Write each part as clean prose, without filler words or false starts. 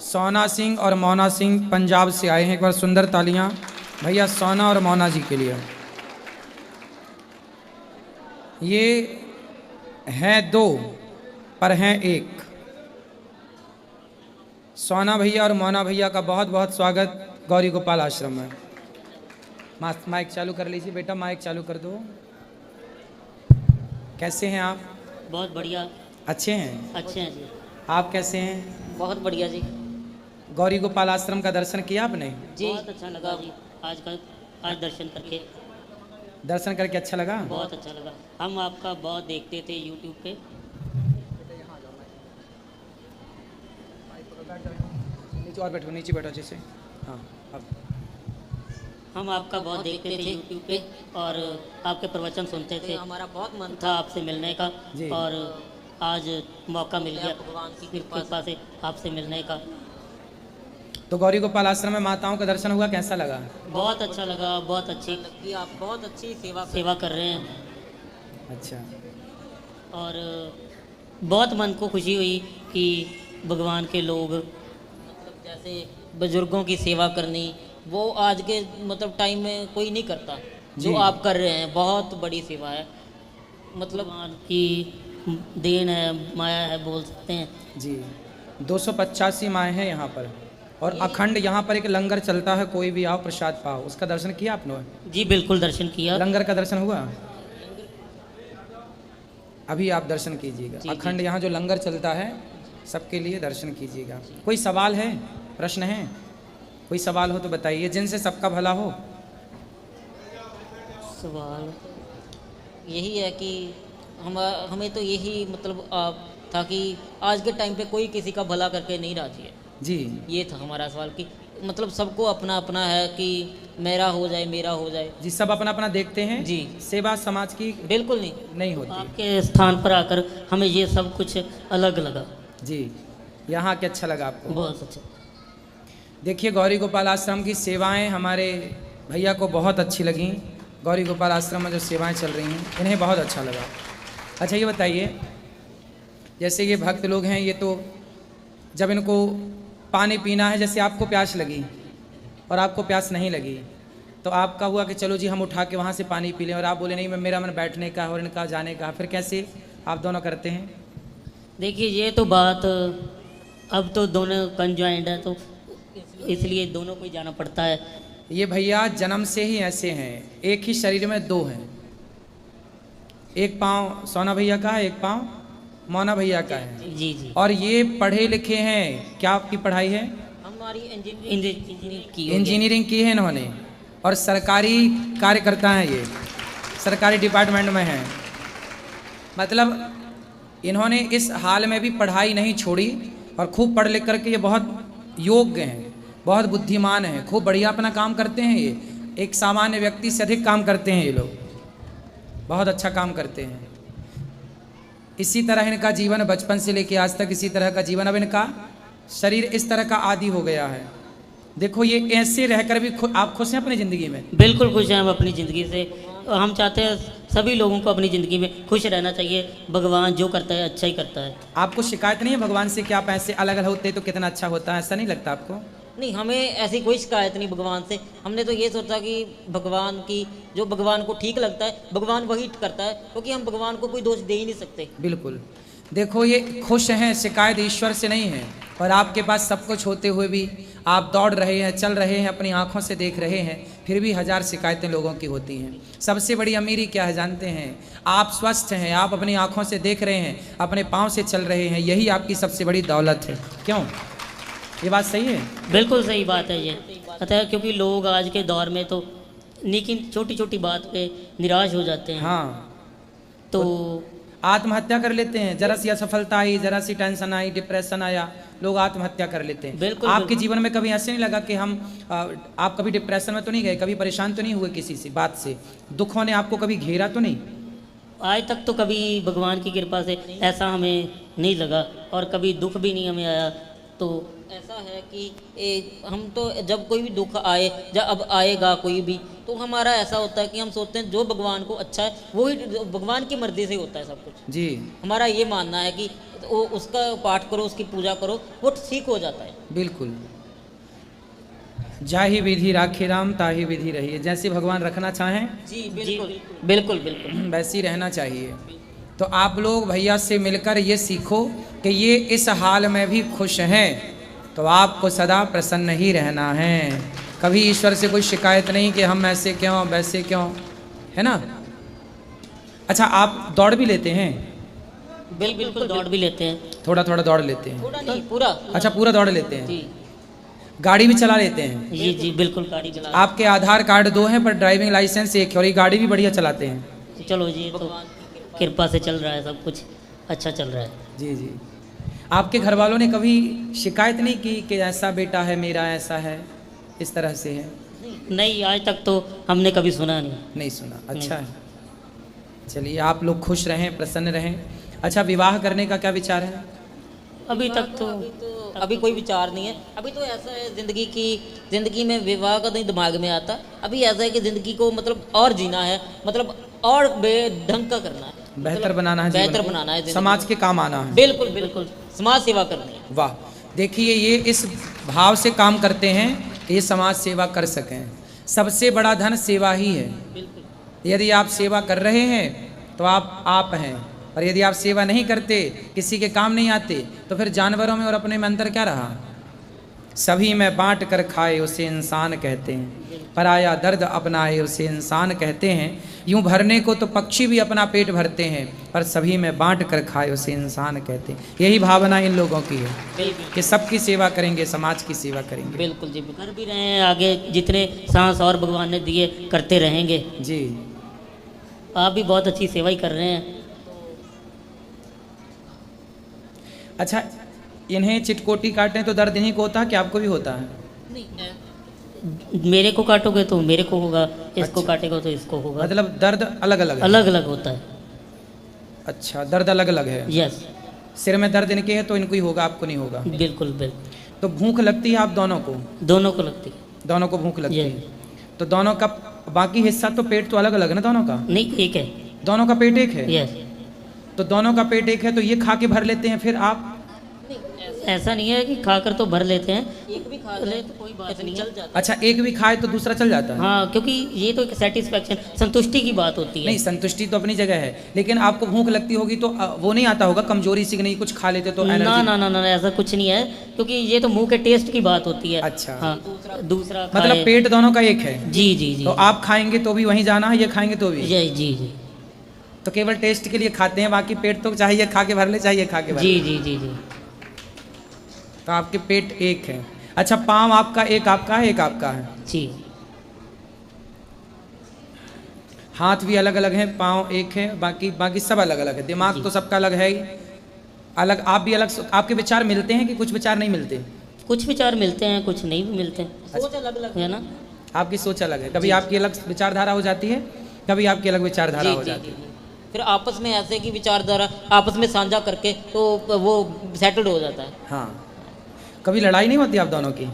सोना सिंह और मोना सिंह पंजाब से आए हैं। एक बार सुंदर तालियां भैया सोना और मोना जी के लिए। ये हैं दो पर हैं एक। सोना भैया और मोना भैया का बहुत बहुत स्वागत गौरी गोपाल आश्रम में। माइक चालू कर लीजिए बेटा, माइक चालू कर दो। कैसे हैं आप? बहुत बढ़िया। अच्छे हैं? अच्छे हैं जी। आप कैसे हैं? बहुत बढ़िया जी। गौरी गोपाल आश्रम का दर्शन किया आपने? जी बहुत अच्छा लगा जी। आज दर्शन करके दर्शन करके अच्छा लगा? बहुत अच्छा लगा। हम आपका बहुत देखते थे यूट्यूब पे। नीचे और बैठो, नीचे बैठो जैसे। हाँ अब हम आपका बहुत देखते थे यूट्यूब पे और आपके प्रवचन सुनते थे। हमारा बहुत मन था आपसे मिलने का और आज मौका मिल गया भगवान की कृपा से आपसे मिलने का। तो गौरी गोपाल आश्रम में माताओं का दर्शन हुआ, कैसा लगा? बहुत अच्छा लगा, बहुत अच्छी लगी। आप बहुत अच्छी सेवा कर रहे हैं। अच्छा। और बहुत मन को खुशी हुई कि भगवान के लोग मतलब जैसे बुजुर्गों की सेवा करनी, वो आज के मतलब टाइम में कोई नहीं करता जो आप कर रहे हैं। बहुत बड़ी सेवा है, मतलब भगवान की देन है, माया है बोल सकते हैं जी। 285 माएँ हैं यहाँ पर और अखंड यहाँ पर एक लंगर चलता है, कोई भी आओ प्रसाद पाओ। उसका दर्शन किया आपने? जी बिल्कुल दर्शन किया। लंगर का दर्शन हुआ? अभी आप दर्शन कीजिएगा। अखंड यहाँ जो लंगर चलता है सबके लिए दर्शन कीजिएगा। कोई सवाल है, प्रश्न है? कोई सवाल हो तो बताइए, जिनसे सबका भला हो। सवाल यही है कि हमें तो यही मतलब था कि आज के टाइम पे कोई किसी का भला करके नहीं राजी है जी। ये था हमारा सवाल कि मतलब सबको अपना अपना है कि मेरा हो जाए, मेरा हो जाए। जी, सब अपना अपना देखते हैं जी। सेवा समाज की बिल्कुल नहीं होती। आपके स्थान पर आकर हमें ये सब कुछ अलग लगा जी। यहाँ के अच्छा लगा आपको? बहुत अच्छा। देखिए, गौरी गोपाल आश्रम की सेवाएं हमारे भैया को बहुत अच्छी लगी। गौरी गोपाल आश्रम में जो सेवाएं चल रही हैं इन्हें बहुत अच्छा लगा। अच्छा ये बताइए, जैसे ये भक्त लोग हैं, ये तो जब इनको पानी पीना है, जैसे आपको प्यास लगी और आपको प्यास नहीं लगी, तो आपका हुआ कि चलो जी हम उठा के वहाँ से पानी पी लें, और आप बोले नहीं, मेरा मन बैठने का और इनका जाने का, फिर कैसे आप दोनों करते हैं? देखिए ये तो बात अब तो दोनों कंजॉइंट है, तो इसलिए दोनों को ही जाना पड़ता है। ये भैया जन्म से ही ऐसे हैं, एक ही शरीर में दो हैं। एक पाँव सोना भैया का है, एक पाँव मोना भैया का है। जी जी। और ये पढ़े लिखे हैं। क्या आपकी पढ़ाई है? हमारी इंजीनियरिंग की है इन्होंने, और सरकारी कार्यकर्ता हैं। ये सरकारी डिपार्टमेंट में हैं। मतलब इन्होंने इस हाल में भी पढ़ाई नहीं छोड़ी और खूब पढ़ लिख करके ये बहुत योग्य हैं, बहुत बुद्धिमान हैं, खूब बढ़िया अपना काम करते हैं। ये एक सामान्य व्यक्ति से अधिक काम करते हैं। ये लोग बहुत अच्छा काम करते हैं। इसी तरह इनका जीवन बचपन से लेकर आज तक इसी तरह का जीवन। अब इनका शरीर इस तरह का आदी हो गया है। देखो ये ऐसे रहकर भी आप खुश हैं अपनी ज़िंदगी में? बिल्कुल खुश हैं हम अपनी ज़िंदगी से। हम चाहते हैं सभी लोगों को अपनी ज़िंदगी में खुश रहना चाहिए। भगवान जो करता है अच्छा ही करता है। आपको शिकायत नहीं है भगवान से कि आप ऐसे अलग अलग होते तो कितना अच्छा होता है? ऐसा नहीं लगता आपको? नहीं, हमें ऐसी कोई शिकायत नहीं भगवान से। हमने तो ये सोचा कि भगवान की जो भगवान को ठीक लगता है भगवान वही करता है, क्योंकि हम भगवान को कोई दोष दे ही नहीं सकते। बिल्कुल। देखो ये खुश हैं, शिकायत ईश्वर से नहीं है। और आपके पास सब कुछ होते हुए भी आप दौड़ रहे हैं, चल रहे हैं, अपनी आंखों से देख रहे हैं, फिर भी हजार शिकायतें लोगों की होती हैं। सबसे बड़ी अमीरी क्या है जानते हैं? आप स्वस्थ हैं, आप अपनी आंखों से देख रहे हैं, अपने पाँव से चल रहे हैं, यही आपकी सबसे बड़ी दौलत है। क्यों? ये बात सही है? बिल्कुल सही बात है ये। पता है, क्योंकि लोग आज के दौर में तो लेकिन छोटी छोटी बात पे निराश हो जाते हैं। हाँ, तो आत्महत्या कर लेते हैं। जरा सी असफलता आई, जरा सी टेंशन आई, डिप्रेशन आया, लोग आत्महत्या कर लेते हैं। बिल्कुल। आपके जीवन में कभी ऐसे नहीं लगा कि आप कभी डिप्रेशन में तो नहीं गए, कभी परेशान तो नहीं हुए किसी से बात से? दुखों ने आपको कभी घेरा तो नहीं? आज तक तो कभी भगवान की कृपा से ऐसा हमें नहीं लगा और कभी दुख भी नहीं हमें आया। तो ऐसा है कि हम तो जब कोई भी दुख आए, जब अब आएगा कोई भी, तो हमारा ऐसा होता है कि हम सोचते हैं जो भगवान को अच्छा है वही भगवान की मर्जी से होता है सब कुछ। जी हमारा ये मानना है कि वो उसका पाठ करो, उसकी पूजा करो, वो ठीक हो जाता है। बिल्कुल। जाहि विधि राखे राम ताहि विधि रहिए, जैसे भगवान रखना चाहें जी बिल्कुल बिल्कुल बिल्कुल। वैसे ही रहना चाहिए। तो आप लोग भैया से मिलकर ये सीखो कि ये इस हाल में भी खुश हैं, तो आपको सदा प्रसन्न ही रहना है। कभी ईश्वर से कोई शिकायत नहीं कि हम ऐसे क्यों वैसे क्यों, है ना। अच्छा, आप दौड़ भी लेते हैं? बिल्कुल दौड़ भी लेते हैं। थोड़ा थोड़ा दौड़ लेते हैं? थोड़ा नहीं, पूरा। अच्छा, पूरा दौड़ लेते हैं। जी गाड़ी भी चला लेते हैं? जी बिल्कुल गाड़ी चला। आपके आधार कार्ड 2 हैं पर ड्राइविंग लाइसेंस 1 है, और ये गाड़ी भी बढ़िया चलाते हैं। चलो जी, तो कृपा से चल रहा है, सब कुछ अच्छा चल रहा है। जी जी। आपके घर वालों ने कभी शिकायत नहीं की कि ऐसा बेटा है मेरा, ऐसा है, इस तरह से है? नहीं, आज तक तो हमने कभी सुना नहीं। नहीं सुना। अच्छा है, चलिए आप लोग खुश रहें, प्रसन्न रहें। अच्छा, विवाह करने का क्या विचार है? अभी तक तो अभी कोई विचार नहीं है। अभी तो ऐसा है ज़िंदगी में विवाह का नहीं दिमाग में आता। अभी ऐसा है कि ज़िंदगी को मतलब और जीना है, मतलब और ढंग का करना है, बेहतर बनाना है, बेहतर बनाना है, समाज के काम आना है। बिल्कुल बिल्कुल, समाज सेवा करनी है। वाह, देखिए ये इस भाव से काम करते हैं कि ये समाज सेवा कर सकें। सबसे बड़ा धन सेवा ही है। यदि आप सेवा कर रहे हैं तो आप हैं, और यदि आप सेवा नहीं करते, किसी के काम नहीं आते, तो फिर जानवरों में और अपने में अंतर क्या रहा? सभी में बांट कर खाए उसे इंसान कहते हैं, पराया दर्द अपनाए उसे इंसान कहते हैं। यूं भरने को तो पक्षी भी अपना पेट भरते हैं, पर सभी में बांट कर खाए उसे इंसान कहते हैं। यही भावना इन लोगों की है कि सबकी सेवा करेंगे, समाज की सेवा करेंगे। बिल्कुल जी, कर भी रहे हैं, आगे जितने सांस और भगवान ने दिए करते रहेंगे जी। आप भी बहुत अच्छी सेवा ही कर रहे हैं। अच्छा, इन्हें चिटकोटी काटें तो दर्द इन्हीं को होता है कि आपको भी होता है? मेरे को काटोगे तो मेरे को होगा, इसको अच्छा। काटेगा तो इसको होगा। मतलब दर्द अलग अलग है? अलग अलग होता है। अच्छा, दर्द अलग अलग है। यस। सिर में दर्द इनके है तो इनको ही होगा, आपको नहीं होगा? बिल्कुल बिल्कुल। तो भूख लगती है आप दोनों को? दोनों को लगती है। दोनों को भूख लगती है। Yes. तो दोनों का बाकी हिस्सा तो पेट तो अलग अलग है ना दोनों का? नहीं, एक है। दोनों का पेट एक है? यस। तो दोनों का पेट एक है तो ये खा के भर लेते हैं, फिर आप? ऐसा नहीं है कि खाकर तो भर लेते हैं, एक भी खा ले तो कोई बात नहीं, चल जाता है। अच्छा, एक भी खाए तो दूसरा चल जाता है? हाँ, क्योंकि ये तो एक सेटिस्फेक्शन, संतुष्टि की बात होती है। नहीं, संतुष्टि तो अपनी जगह है, लेकिन आपको भूख लगती होगी तो वो नहीं आता होगा कमजोरी से कि नहीं कुछ खा लेते तो ना एनर्जी? ना ना ना, ऐसा कुछ नहीं है, क्योंकि ये तो मुंह के टेस्ट की बात होती है। अच्छा। हाँ, दूसरा मतलब खाए। पेट दोनों का एक है? जी जी जी। तो आप खाएंगे तो भी वहीं जाना है, ये खाएंगे तो भी? जी जी जी। तो केवल टेस्ट के लिए खाते हैं, बाकी पेट तो चाहिए खा के भर ले, चाहिए खा के भर ले। जी जी जी जी। तो आपके पेट एक है। अच्छा, पाँव आपका एक आपका है, एक आपका है? जी। हाथ भी अलग अलग हैं, पाँव एक है, बाकी सब अलग अलग है। दिमाग तो सबका अलग है ही अलग। आप भी अलग, आपके विचार मिलते हैं कि कुछ विचार नहीं मिलते? कुछ विचार मिलते हैं, कुछ नहीं भी मिलते हैं, सोच अलग अलग है ना। आपकी सोच अलग है, कभी आपकी अलग विचारधारा हो जाती है, कभी आपकी अलग विचारधारा हो जाती है। फिर आपस में ऐसे की विचारधारा आपस में साझा करके तो वो सेटल्ड हो जाता है। हाँ, कभी लड़ाई नहीं होती आप दोनों की?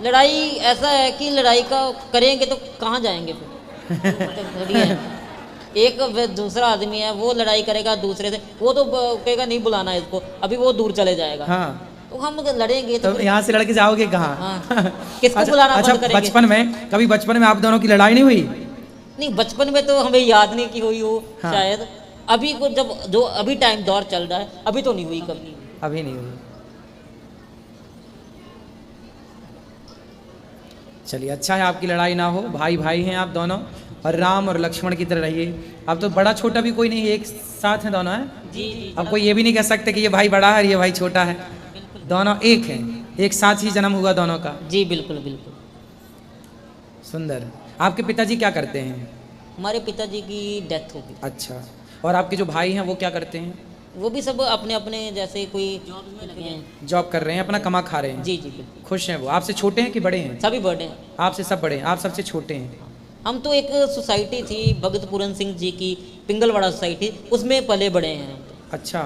लड़ाई ऐसा है कि लड़ाई का करेंगे तो कहाँ जाएंगे फिर? एक दूसरा आदमी है, वो लड़ाई करेगा दूसरे से, वो तो कहेगा नहीं बुलाना है इसको, अभी वो दूर चले जाएगा। हाँ, तो हम लड़ेंगे तो यहाँ से लड़के जाओगे कहाँ? हाँ। किसको बुलाना अच्छा, बंद करेंगे? बचपन में आप दोनों की लड़ाई नहीं हुई? नहीं, बचपन में तो हमें याद नहीं कि हुई हो। हाँ। शायद अभी को जब जो अभी टाइम दौर चल रहा है, अभी तो नहीं हुई कभी। अभी नहीं हुई। चलिए, अच्छा है आपकी लड़ाई ना हो, भाई भाई हैं आप दोनों, और राम और लक्ष्मण की तरह रहिए। अब तो बड़ा छोटा भी कोई नहीं है, एक साथ हैं दोनों, है? जी जी। अब कोई ये भी नहीं कह सकते कि ये भाई बड़ा है और ये भाई छोटा है। दोनों एक हैं, एक साथ ही जन्म हुआ दोनों का। जी बिल्कुल बिल्कुल। सुंदर। आपके पिताजी क्या करते हैं? हमारे पिताजी की डेथ हो गई। अच्छा, और आपके जो भाई हैं वो क्या करते हैं? वो भी सब अपने अपने जैसे कोई जॉब में लगे हैं। जॉब कर रहे हैं, अपना कमा खा रहे हैं? जी जी बिल्कुल। खुश हैं वो? आपसे छोटे हैं कि बड़े हैं? सभी बड़े हैं। आपसे सब बड़े हैं, आप सबसे छोटे हैं। हम तो एक सोसाइटी थी भगत पूरन सिंह जी की, पिंगलवाड़ा सोसाइटी, उसमें पले बड़े हैं। अच्छा,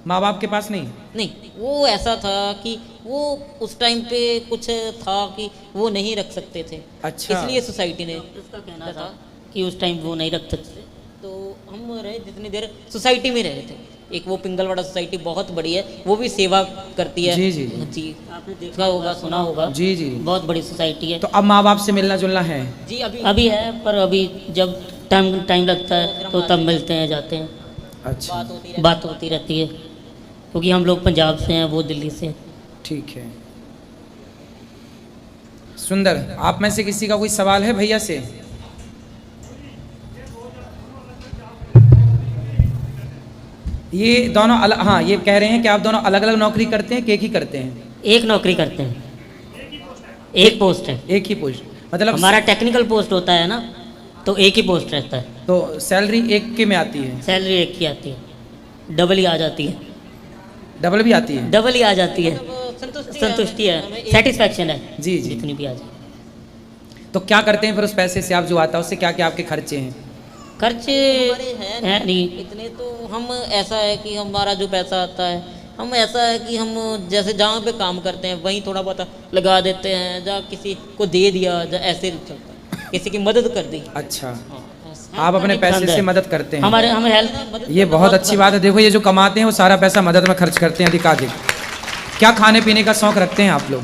माँ बाप के पास नहीं? नहीं, वो ऐसा था कि वो उस टाइम पे कुछ था कि वो नहीं रख सकते थे। अच्छा। इसलिए सोसाइटी ने उसका कहना था कि उस टाइम वो नहीं रख सकते। तो हम रहे जितनी देर सोसाइटी में रहे थे। एक वो पिंगलवाड़ा सोसाइटी बहुत बड़ी है, वो भी सेवा करती है। जी, जी। जी, आपने देखा होगा, सुना होगा। जी जी। बहुत बड़ी सोसाइटी है। तो अब माँ बाप से मिलना जुलना है? जी अभी है, पर अभी जब टाइम लगता है तो तब मिलते हैं, जाते हैं, अच्छा, बात होती रहती है, क्योंकि हम लोग पंजाब से हैं, वो दिल्ली से। ठीक है, सुंदर। आप में से किसी का कोई सवाल है भैया से? ये दोनों अलग, हाँ, ये कह रहे हैं कि आप दोनों अलग अलग नौकरी करते हैं कि एक ही करते हैं? एक नौकरी करते हैं, एक पोस्ट है। एक ही पोस्ट, मतलब हमारा टेक्निकल पोस्ट होता है ना, तो एक ही पोस्ट रहता है। तो सैलरी एक के में आती है? सैलरी एक की आती है, डबल ही आ जाती है। डबल भी आती है? डबल ही आ जाती है, संतुष्टि है, सेटिस्फैक्शन है। जी जी। जितनी भी आ जाए। तो क्या करते हैं फिर उस पैसे से? आप जो आता है उससे क्या क्या आपके खर्चे हैं? खर्चे हैं नहीं इतने, तो हम ऐसा है कि हमारा जो पैसा आता है, हम ऐसा है कि हम जैसे जहाँ पे काम करते हैं वहीं थोड़ा बहुत लगा देते हैं, या किसी को दे दिया, या ऐसे चलता है, किसी की मदद कर दी। अच्छा, आप अपने पैसे से मदद करते हैं? हमारे हमें हेल्प, ये बहुत अच्छी बात है। देखो, ये जो कमाते हैं वो सारा पैसा मदद में खर्च करते हैं अधिकाधिक। क्या खाने पीने का शौक रखते हैं आप लोग?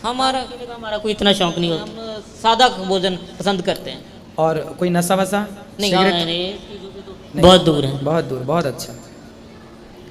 हमारा कोई इतना शौक नहीं होता, हम सादा भोजन पसंद करते हैं। और कोई नशा वशा? नहीं, सिगरेट? नहीं, बहुत दूर है। बहुत दूर, बहुत अच्छा,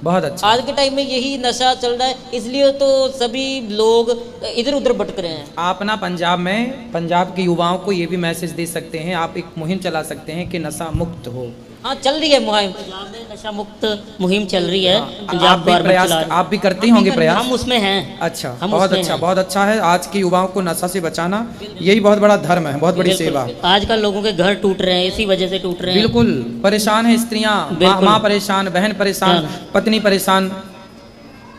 बहुत अच्छा। आज के टाइम में यही नशा चल रहा है, इसलिए तो सभी लोग इधर उधर भटक रहे हैं। आप ना पंजाब में पंजाब के युवाओं को ये भी मैसेज दे सकते हैं, आप एक मुहिम चला सकते हैं कि नशा मुक्त हो। हाँ, चल रही है मुहिम, पंजाब में नशा मुक्त मुहिम चल रही है। आप पंजाब भी गवर्नमेंट प्रयास, चला रही है। आप भी करते ही होंगे प्रयास? हम उसमें हैं। अच्छा, हम बहुत उसमें अच्छा, हैं। बहुत अच्छा है। आज के युवाओं को नशा से बचाना, यही बहुत बड़ा धर्म है, बहुत बड़ी बिल्कुल। सेवा। आजकल लोगों के घर टूट रहे हैं, इसी वजह से टूट रहे हैं। बिल्कुल परेशान है स्त्रियां, बिल्कुल। माँ परेशान, बहन परेशान, पत्नी परेशान।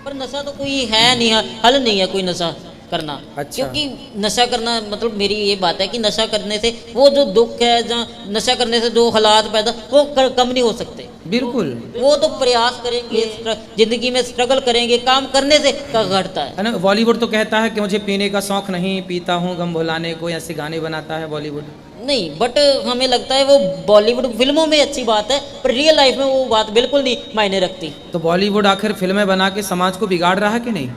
पर नशा तो कोई है नहीं, हल नहीं है कोई नशा करना। अच्छा। क्योंकि नशा करना मतलब मेरी ये बात है कि नशा करने से वो जो दुख है, जहाँ नशा करने से जो हालात पैदा वो कम नहीं हो सकते। बिल्कुल, वो तो प्रयास करेंगे, जिंदगी में स्ट्रगल करेंगे, काम करने से घटता है। है ना। बॉलीवुड तो कहता है कि मुझे पीने का शौक नहीं, पीता हूँ गम भुलाने को, ऐसे गाने बनाता है बॉलीवुड। नहीं, बट हमें लगता है वो बॉलीवुड फिल्मों में अच्छी बात है, पर रियल लाइफ में वो बात बिल्कुल नहीं मायने रखती। तो बॉलीवुड आखिर फिल्में बना के समाज को बिगाड़ रहा है कि नहीं?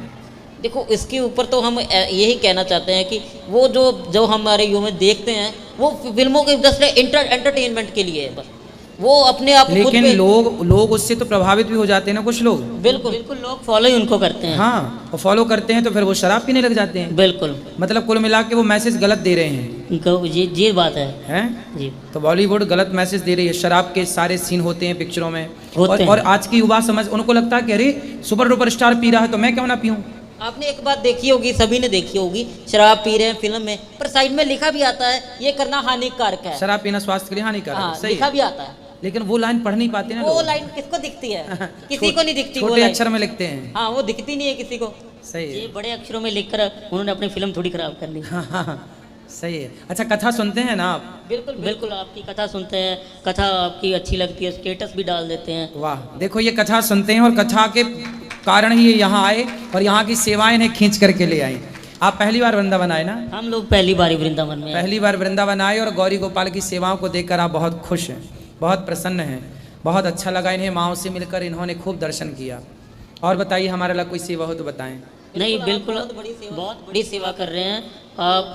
देखो, इसके ऊपर तो हम यही कहना चाहते हैं कि वो जो हमारे युवा देखते हैं वो फिल्मों के जस्ट एंटरटेनमेंट के लिए है बस, वो अपने आप खुद लेकिन पे। लोग उससे तो प्रभावित भी हो जाते हैं ना, कुछ लोग। बिल्कुल बिल्कुल, लोग फॉलो ही उनको करते हैं। हाँ, और फॉलो करते हैं तो फिर वो शराब पीने लग जाते हैं। बिल्कुल, मतलब कुल मिला के वो मैसेज गलत दे रहे हैं। इनको ये बात है। हैं? जी, तो बॉलीवुड गलत मैसेज दे रही है। शराब के सारे सीन होते हैं पिक्चरों में, होते हैं। और आज की युवा समझ, उनको लगता है कि अरे सुपर डुपर स्टार पी रहा है तो मैं क्यों ना पीऊं। आपने एक बात देखी होगी, सभी ने देखी होगी, शराब पी रहे हैं फिल्म में, पर साइड में लिखा भी आता है ये करना हानिकारक है। शराब पीना स्वास्थ्य के लिए हानिकारक है, हाँ, सही लिखा है। भी आता है। लेकिन वो लाइन पढ़ नहीं पाते ना वो लोग। लाइन किसको दिखती है? किसी को नहीं दिखती वो छोटे लाइन। अक्षर में लिखते हैं। हाँ, वो दिखती नहीं है किसी को। सही है। ये बड़े अक्षरों में लिखकर उन्होंने अपनी फिल्म थोड़ी खराब कर ली। हाँ, हाँ, हाँ, सही है। अच्छा, कथा सुनते हैं ना आप? बिल्कुल बिल्कुल, आपकी कथा सुनते हैं, कथा आपकी अच्छी लगती है, स्टेटस भी डाल देते हैं। वाह, देखो ये कथा सुनते हैं और कथा के कारण ही ये यहाँ आए और यहाँ की सेवाएं इन्हें खींच करके ले आई। आप पहली बार वृंदावन आए ना? हम लोग पहली बार ही वृंदावन में आए। पहली बार वृंदावन आए और गौरी गोपाल की सेवाओं को देखकर आप बहुत खुश हैं, बहुत प्रसन्न हैं, बहुत अच्छा लगा इन्हें। माँओं से मिलकर इन्होंने खूब दर्शन किया। और बताइए, हमारे लिए कोई सेवा हो तो बताएं। नहीं, बिल्कुल बहुत बड़ी सेवा कर रहे हैं आप।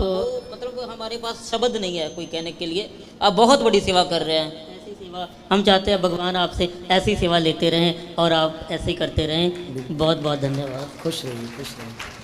मतलब हमारे पास शब्द नहीं है कोई कहने के लिए, आप बहुत बड़ी सेवा कर रहे हैं। ऐसी सेवा हम चाहते हैं भगवान आपसे ऐसी सेवा लेते रहें और आप ऐसे ही करते रहें। बहुत बहुत धन्यवाद। खुश रहिए, खुश रहिए।